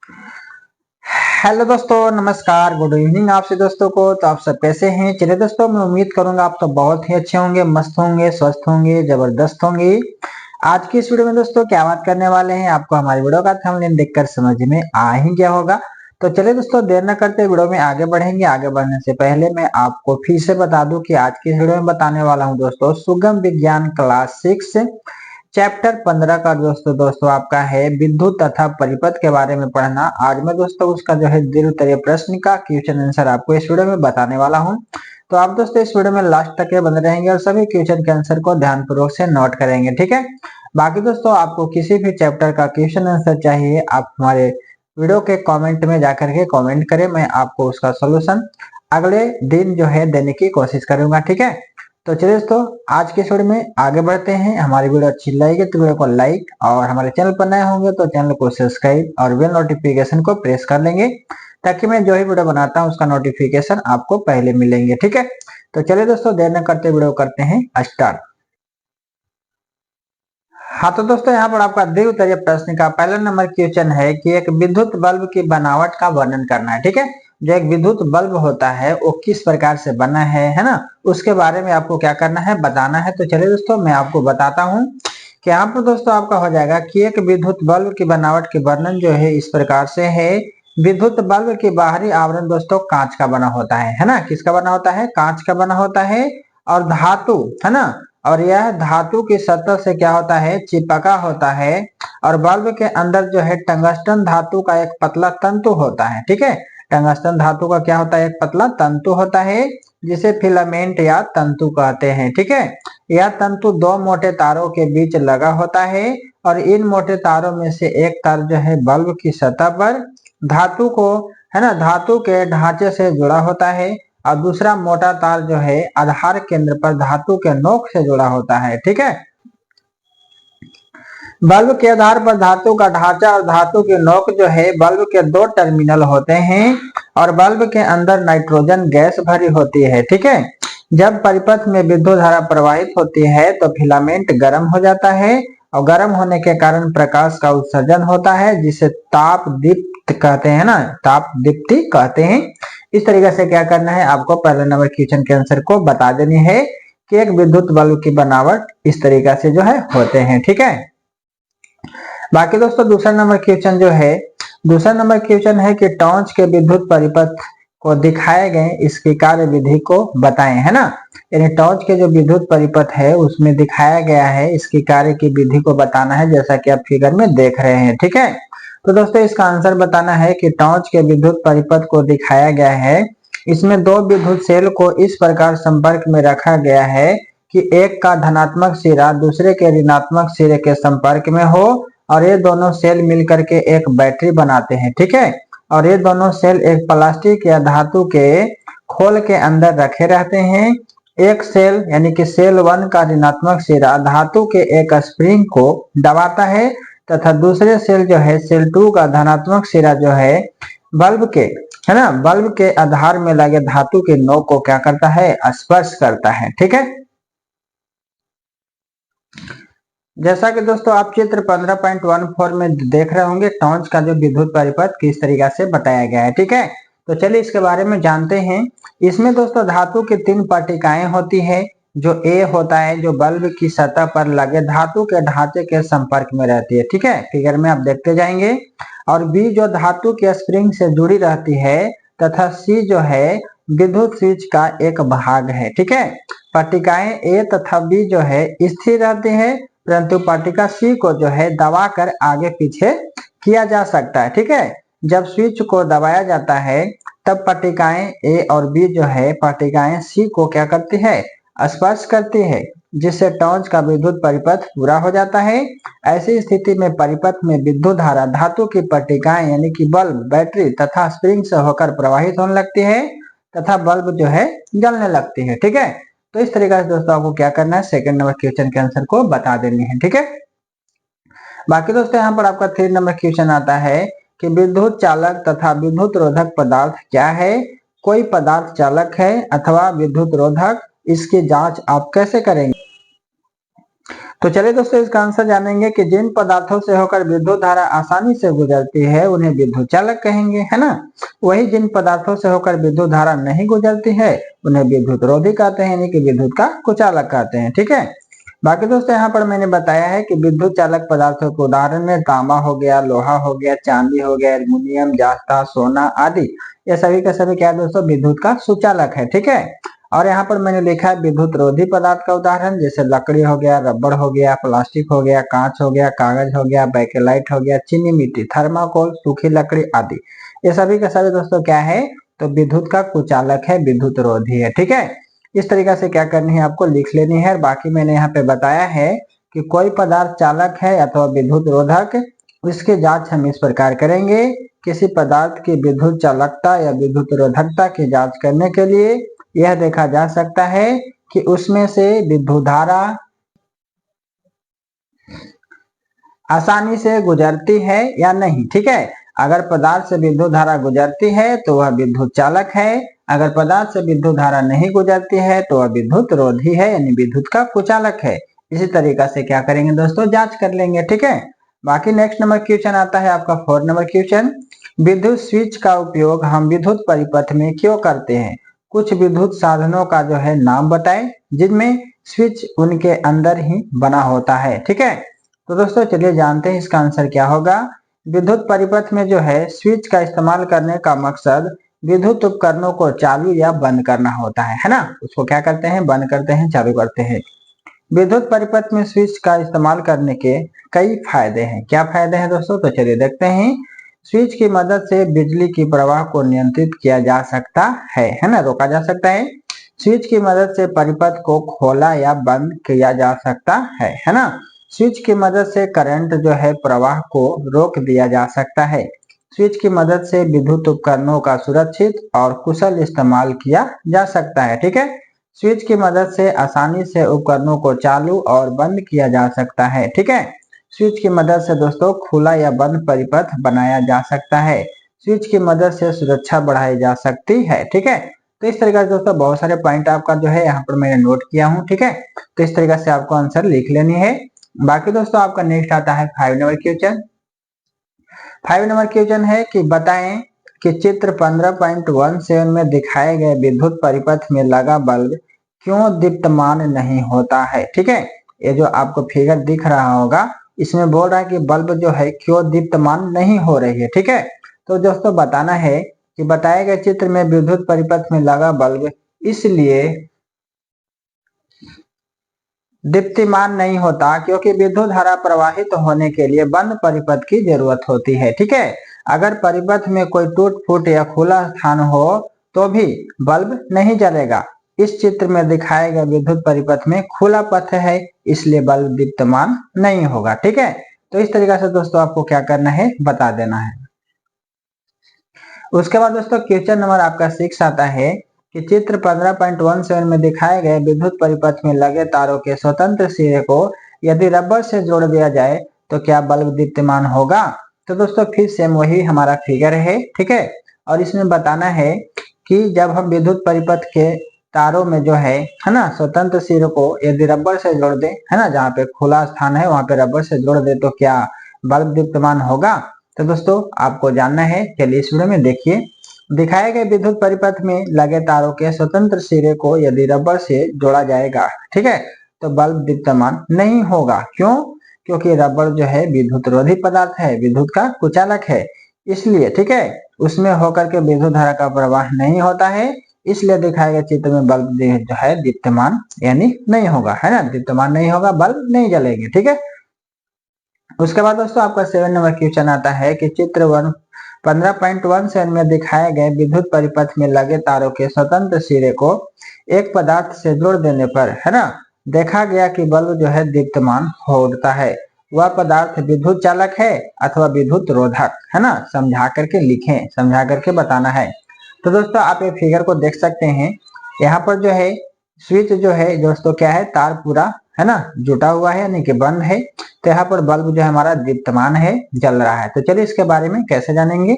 Hello दोस्तों, नमस्कार, good evening आपसे दोस्तों को। तो आप सब कैसे हैं? चलिए दोस्तों, मैं उम्मीद करूंगा आप तो बहुत ही अच्छे होंगे, मस्त होंगे, स्वस्थ होंगे, जबरदस्त होंगे। आज की इस वीडियो में दोस्तों क्या बात करने वाले हैं, आपको हमारी वीडियो का थंबनेल देखकर समझ में आ ही गया होगा। तो चलिए दोस्तों, देर न करते वीडियो में आगे बढ़ेंगे। आगे बढ़ने से पहले मैं आपको फिर से बता दूं कि आज की इस वीडियो में बताने वाला हूं दोस्तों सुगम विज्ञान क्लास 6 चैप्टर 15 का दोस्तों आपका है विद्युत तथा परिपथ के बारे में पढ़ना। आज मैं दोस्तों उसका जो है द्वितीय प्रश्न का क्वेश्चन आंसर आपको इस वीडियो में बताने वाला हूं। तो आप दोस्तों इस वीडियो में लास्ट तक के बने रहेंगे और सभी क्वेश्चन के आंसर को ध्यानपूर्वक से नोट करेंगे, ठीक है। बाकी दोस्तों आपको किसी भी चैप्टर का क्वेश्चन आंसर चाहिए, आप हमारे वीडियो के कॉमेंट में जाकर के कॉमेंट करें, मैं आपको उसका सोल्यूशन अगले दिन जो है देने की कोशिश करूंगा, ठीक है। तो चलिए दोस्तों आज के वीडियो में आगे बढ़ते हैं। हमारी वीडियो अच्छी लगेगी तो वीडियो को लाइक और हमारे चैनल पर नए होंगे तो चैनल को सब्सक्राइब और बेल नोटिफिकेशन को प्रेस कर लेंगे, ताकि मैं जो ही वीडियो बनाता हूं उसका नोटिफिकेशन आपको पहले मिलेंगे, ठीक है। तो चलिए दोस्तों देर न करते वीडियो करते हैं स्टार्ट। हाँ तो दोस्तों यहाँ पर आपका द्वितीय प्रश्न का पहला नंबर क्वेश्चन है कि एक विद्युत बल्ब की बनावट का वर्णन करना है, ठीक है। जो एक विद्युत बल्ब होता है वो किस प्रकार से बना है ना, उसके बारे में आपको क्या करना है, बताना है। तो चलिए दोस्तों मैं आपको बताता हूँ कि यहाँ पर दोस्तों आपका हो जाएगा कि एक विद्युत बल्ब की बनावट के वर्णन जो है इस प्रकार से है। विद्युत बल्ब की बाहरी आवरण दोस्तों कांच का बना होता है ना। किसका बना होता है? कांच का बना होता है और धातु है ना, और यह धातु की सतह से क्या होता है, चिपका होता है। और बल्ब के अंदर जो है टंगस्टन धातु का एक पतला तंतु होता है, ठीक है। टंगस्टन धातु का क्या होता है? एक पतला तंतु होता है, जिसे फिलामेंट या तंतु कहते हैं, ठीक है। यह तंतु दो मोटे तारों के बीच लगा होता है और इन मोटे तारों में से एक तार जो है बल्ब की सतह पर धातु को है ना, धातु के ढांचे से जुड़ा होता है और दूसरा मोटा तार जो है आधार केंद्र पर धातु के नोक से जुड़ा होता है, ठीक है। बल्ब के आधार पर धातु का ढांचा और धातु की नोक जो है बल्ब के दो टर्मिनल होते हैं और बल्ब के अंदर नाइट्रोजन गैस भरी होती है, ठीक है। जब परिपथ में विद्युत धारा प्रवाहित होती है तो फिलामेंट गर्म हो जाता है और गर्म होने के कारण प्रकाश का उत्सर्जन होता है, जिसे ताप दीप्त कहते हैं ना, ताप दीप्ति कहते हैं। इस तरीके से क्या करना है, आपको पहले नंबर क्वेश्चन के आंसर को बता देनी है कि एक विद्युत बल्ब की बनावट इस तरीके से जो है होते हैं, ठीक है। बाकी दोस्तों दूसरा नंबर क्वेश्चन जो है, दूसरा नंबर क्वेश्चन है कि टॉर्च के विद्युत परिपथ को दिखाए गए इसकी कार्य विधि को बताएं, है ना। यानी टॉर्च के जो विद्युत परिपथ है उसमें दिखाया गया है इसकी कार्य की विधि को बताना है, जैसा कि आप फिगर में देख रहे हैं, ठीक है। तो दोस्तों इसका आंसर बताना है कि टॉर्च के विद्युत परिपथ को दिखाया गया है, इसमें दो विद्युत सेल को इस प्रकार संपर्क में रखा गया है कि एक का धनात्मक सिरा दूसरे के ऋणात्मक सिरे के संपर्क में हो और ये दोनों सेल मिलकर के एक बैटरी बनाते हैं, ठीक है। और ये दोनों सेल एक प्लास्टिक या धातु के खोल के अंदर रखे रहते हैं। एक सेल यानी कि सेल 1 का ऋणात्मक सिरा धातु के एक स्प्रिंग को दबाता है तथा दूसरे सेल जो है सेल 2 का धनात्मक सिरा जो है बल्ब के है ना, बल्ब के आधार में लगे धातु के नोक को क्या करता है, स्पर्श करता है, ठीक है। जैसा कि दोस्तों आप चित्र 15.14 में देख रहे होंगे टॉर्च का जो विद्युत परिपथ किस तरीके से बताया गया है, ठीक है। तो चलिए इसके बारे में जानते हैं। इसमें दोस्तों धातु की 3 पट्टिकाएं होती है। जो ए होता है जो बल्ब की सतह पर लगे धातु के ढांचे के संपर्क में रहती है, ठीक है, फिगर में आप देखते जाएंगे। और बी जो धातु के स्प्रिंग से जुड़ी रहती है तथा सी जो है विद्युत स्विच का एक भाग है, ठीक है। पट्टिकाएं ए तथा बी जो है स्थिर रहती है, परंतु पट्टिका सी को जो है दबाकर आगे पीछे किया जा सकता है, ठीक है। जब स्विच को दबाया जाता है तब पट्टिकाएं ए और बी जो है पट्टिकाएं सी को क्या करती है, स्पर्श करती है, जिससे टॉर्च का विद्युत परिपथ पूरा हो जाता है। ऐसी स्थिति में परिपथ में विद्युत धारा धातु की पट्टिकाएं यानी कि बल्ब, बैटरी तथा स्प्रिंग से होकर प्रवाहित होने लगती है तथा बल्ब जो है जलने लगती है, ठीक है। तो इस तरीके से दोस्तों आपको क्या करना है, सेकंड नंबर क्वेश्चन के आंसर को बता देनी है, ठीक है। बाकी दोस्तों यहाँ पर आपका 3 नंबर क्वेश्चन आता है कि विद्युत चालक तथा विद्युत रोधक पदार्थ क्या है। कोई पदार्थ चालक है अथवा विद्युत रोधक, इसकी जांच आप कैसे करेंगे। तो चलिए दोस्तों इसका आंसर जानेंगे कि जिन पदार्थों से होकर विद्युत धारा आसानी से गुजरती है उन्हें विद्युत चालक कहेंगे, है ना। वही जिन पदार्थों से होकर विद्युत धारा नहीं गुजरती है उन्हें विद्युत रोधी कहते हैं, यानी कि विद्युत का कुचालक कहते हैं। ठीक है, बाकी दोस्तों यहाँ पर मैंने बताया है कि विद्युत चालक पदार्थों के उदाहरण में तांबा हो गया, लोहा हो गया, चांदी हो गया, एल्युमिनियम, जास्ता, सोना आदि, ये सभी का सभी क्या है दोस्तों, विद्युत का सुचालक है। ठीक है, और यहाँ पर मैंने लिखा है विद्युत रोधी पदार्थ का उदाहरण, जैसे लकड़ी हो गया, रबड़ हो गया, प्लास्टिक हो गया, कांच हो गया, कागज हो गया, बैकेलाइट हो गया, चीनी मिट्टी, थर्माकोल, सूखी लकड़ी आदि, ये सभी का सभी दोस्तों क्या है, तो विद्युत का कुचालक है, विद्युत रोधी है। ठीक है, इस तरीका से क्या करनी है, आपको लिख लेनी है। बाकी मैंने यहाँ पे बताया है कि कोई पदार्थ चालक है अथवा विद्युत रोधक, इसकी जांच हम इस प्रकार करेंगे। किसी पदार्थ की विद्युत चालकता या विद्युत रोधकता की जांच करने के लिए यह देखा जा सकता है कि उसमें से विद्युत धारा आसानी से गुजरती है या नहीं। ठीक है, अगर पदार्थ से विद्युत धारा गुजरती है तो वह विद्युत चालक है, अगर पदार्थ से विद्युत धारा नहीं गुजरती है तो वह विद्युत रोधी है, यानी विद्युत का कुचालक है। इसी तरीका से क्या करेंगे दोस्तों, जांच कर लेंगे। ठीक है, बाकी नेक्स्ट नंबर क्वेश्चन आता है आपका 4 नंबर क्वेश्चन, विद्युत स्विच का उपयोग हम विद्युत परिपथ में क्यों करते हैं? कुछ विद्युत साधनों का जो है नाम बताएं जिनमें स्विच उनके अंदर ही बना होता है। ठीक है, तो दोस्तों चलिए जानते हैं इसका आंसर क्या होगा। विद्युत परिपथ में जो है स्विच का इस्तेमाल करने का मकसद विद्युत उपकरणों को चालू या बंद करना होता है ना। उसको क्या करते हैं, बंद करते हैं, चालू करते हैं। विद्युत परिपथ में स्विच का इस्तेमाल करने के कई फायदे हैं। क्या फायदे हैं दोस्तों, तो चलिए देखते हैं। स्विच की मदद से बिजली की प्रवाह को नियंत्रित किया जा सकता है ना, रोका जा सकता है। स्विच की मदद से परिपथ को खोला या बंद किया जा सकता है ना। स्विच की मदद से करंट जो है प्रवाह को रोक दिया जा सकता है। स्विच की मदद से विद्युत उपकरणों का सुरक्षित और कुशल इस्तेमाल किया जा सकता है। ठीक है, स्विच की मदद से आसानी से उपकरणों को चालू और बंद किया जा सकता है। ठीक है, स्विच की मदद से दोस्तों खुला या बंद परिपथ बनाया जा सकता है। स्विच की मदद से सुरक्षा बढ़ाई जा सकती है। ठीक है, तो इस तरीके से दोस्तों बहुत सारे पॉइंट आपका जो है यहाँ पर मैंने नोट किया हूँ। ठीक है, तो इस तरीके से आपको आंसर लिख लेनी है। बाकी दोस्तों आपका नेक्स्ट आता है 5 नंबर क्वेश्चन। 5 नंबर क्वेश्चन है कि बताएं कि चित्र 15.17 में दिखाए गए विद्युत परिपथ में लगा बल्ब क्यों दीप्तमान नहीं होता है। ठीक है, ये जो आपको फिगर दिख रहा होगा इसमें बोल रहा है कि बल्ब जो है क्यों दीप्तमान नहीं हो रही है। ठीक है, तो दोस्तों बताना है कि बताए गए चित्र में विद्युत परिपथ में लगा बल्ब इसलिए दीप्तिमान नहीं होता क्योंकि विद्युत धारा प्रवाहित होने के लिए बंद परिपथ की जरूरत होती है। ठीक है, अगर परिपथ में कोई टूट फूट या खुला स्थान हो तो भी बल्ब नहीं जलेगा। इस चित्र में दिखाए गए विद्युत परिपथ में खुला पथ है इसलिए बल्ब दीप्तमान नहीं होगा। ठीक है, तो इस तरीके से दोस्तों आपको क्या करना है, बता देना है। उसके बाद दोस्तों क्वेश्चन नंबर आपका 6 आता है कि चित्र 15.17 में दिखाए गए विद्युत परिपथ में लगे तारों के स्वतंत्र सिरे को यदि रबर से जोड़ दिया जाए तो क्या बल्ब दीप्तिमान होगा? तो दोस्तों फिर सेम वही हमारा फिगर है। ठीक है, और इसमें बताना है कि जब हम विद्युत परिपथ के तारों में जो है ना स्वतंत्र सिरे को यदि रबर से जोड़ दे, है ना, जहाँ पे खुला स्थान है वहां पे रबर से जोड़ दे तो क्या बल्ब दीप्तमान होगा? तो दोस्तों आपको जानना है, चलिए इस वीडियो में देखिए। दिखाए गए विद्युत परिपथ में लगे तारों के स्वतंत्र सिरे को यदि रबर से जोड़ा जाएगा, ठीक है, तो बल्ब दीप्तमान नहीं होगा। क्यों? क्योंकि रबर जो है विद्युत रोधी पदार्थ है, विद्युत का कुचालक है, इसलिए ठीक है उसमें होकर के विद्युत धारा का प्रवाह नहीं होता है, इसलिए दिखाए गए चित्र में बल्ब जो है दीप्तमान यानी नहीं होगा, है ना, दीप्तमान नहीं होगा, बल्ब नहीं जलेंगे। ठीक है, उसके बाद दोस्तों आपका 7 नंबर क्वेश्चन आता है कि चित्र 15.17 में दिखाए गए विद्युत परिपथ में लगे तारों के स्वतंत्र सिरे को एक पदार्थ से जोड़ देने पर, है ना, देखा गया कि बल्ब जो है दीप्तमान हो उठता है। वह पदार्थ विद्युत चालक है अथवा विद्युत रोधक, है ना, समझा करके लिखें, समझा करके बताना है। तो दोस्तों आप ये फिगर को देख सकते हैं, यहाँ पर जो है स्विच जो है दोस्तों क्या है, तार पूरा है ना जुटा हुआ है यानी कि बंद है, तो यहाँ पर बल्ब जो है हमारा दीप्तमान है, जल रहा है। तो चलिए इसके बारे में कैसे जानेंगे।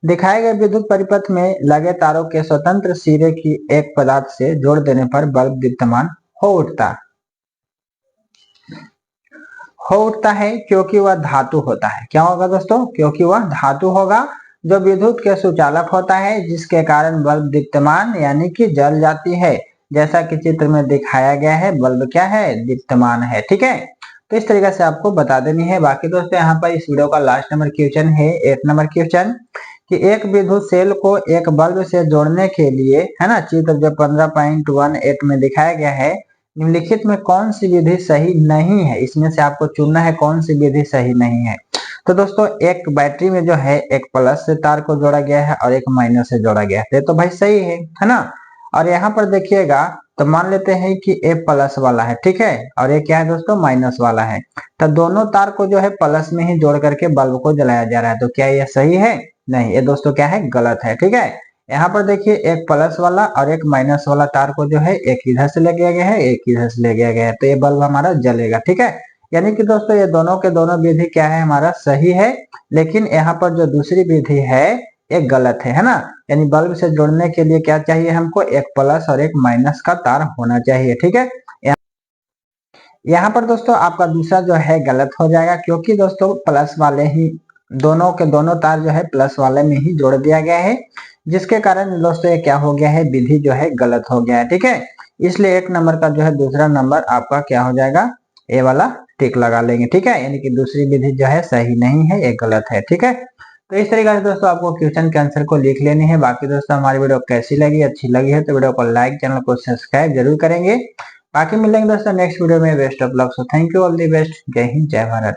दिखाए गए विद्युत परिपथ में लगे तारों के स्वतंत्र सिरे की एक पदार्थ से जोड़ देने पर बल्ब दीप्तमान हो उठता। हो उठता है क्योंकि वह धातु होता है। क्या होगा दोस्तों? क्योंकि वह धातु होगा जो विद्युत के सुचालक होता है, जिसके कारण बल्ब दीप्तमान यानी कि जल जाती है। जैसा कि चित्र में दिखाया गया है, बल्ब क्या है? दीप्तमान है। ठीक है, तो इस तरीके से आपको बता देनी है। बाकी दोस्तों यहाँ पर इस वीडियो का लास्ट नंबर क्वेश्चन है 8 नंबर क्वेश्चन, कि एक विद्युत सेल को एक बल्ब से जोड़ने के लिए, है ना, चित्र जो 15.18 में दिखाया गया है, निम्नलिखित में कौन सी विधि सही नहीं है? इसमें से आपको चुनना है कौन सी विधि सही नहीं है। तो दोस्तों एक बैटरी में जो है एक प्लस से तार को जोड़ा गया है और एक माइनस से जोड़ा गया है, तो भाई सही है ना। और यहाँ पर देखिएगा, तो मान लेते हैं कि ए प्लस वाला है, ठीक है, और ये क्या है दोस्तों? माइनस वाला है। तो दोनों तार को जो है प्लस में ही जोड़ करके बल्ब को जलाया जा रहा है, तो क्या ये सही है? नहीं, ये दोस्तों क्या है? गलत है। ठीक है, यहाँ पर देखिए एक प्लस वाला और एक माइनस वाला तार को जो है एक इधर से ले गया गया है, एक इधर से ले गया गया है, तो ये बल्ब हमारा जलेगा। ठीक है, यानी कि दोस्तों ये दोनों के दोनों विधि क्या है? हमारा सही है। लेकिन यहाँ पर जो दूसरी विधि है एक गलत है ना। यानी बल्ब से जोड़ने के लिए क्या चाहिए हमको? एक प्लस और एक माइनस का तार होना चाहिए। ठीक है, यहाँ पर दोस्तों आपका दूसरा जो है गलत हो जाएगा, क्योंकि दोस्तों प्लस वाले ही दोनों के दोनों तार जो है प्लस वाले में ही जोड़ दिया गया है, जिसके कारण दोस्तों ये क्या हो गया है? विधि जो है गलत हो गया है। ठीक है, इसलिए 1 नंबर का जो है दूसरा नंबर आपका क्या हो जाएगा? ए वाला टिक लगा लेंगे। ठीक है, यानी कि दूसरी विधि जो है सही नहीं है, ये गलत है। ठीक है, तो इस तरीके से दोस्तों आपको क्वेश्चन के आंसर को लिख लेनी है। बाकी दोस्तों हमारी वीडियो कैसी लगी, अच्छी लगी है तो वीडियो को लाइक, चैनल को सब्सक्राइब जरूर करेंगे। बाकी मिलेंगे दोस्तों नेक्स्ट वीडियो में। Best of luck, so thank you, all the best. जय हिंद, जय भारत।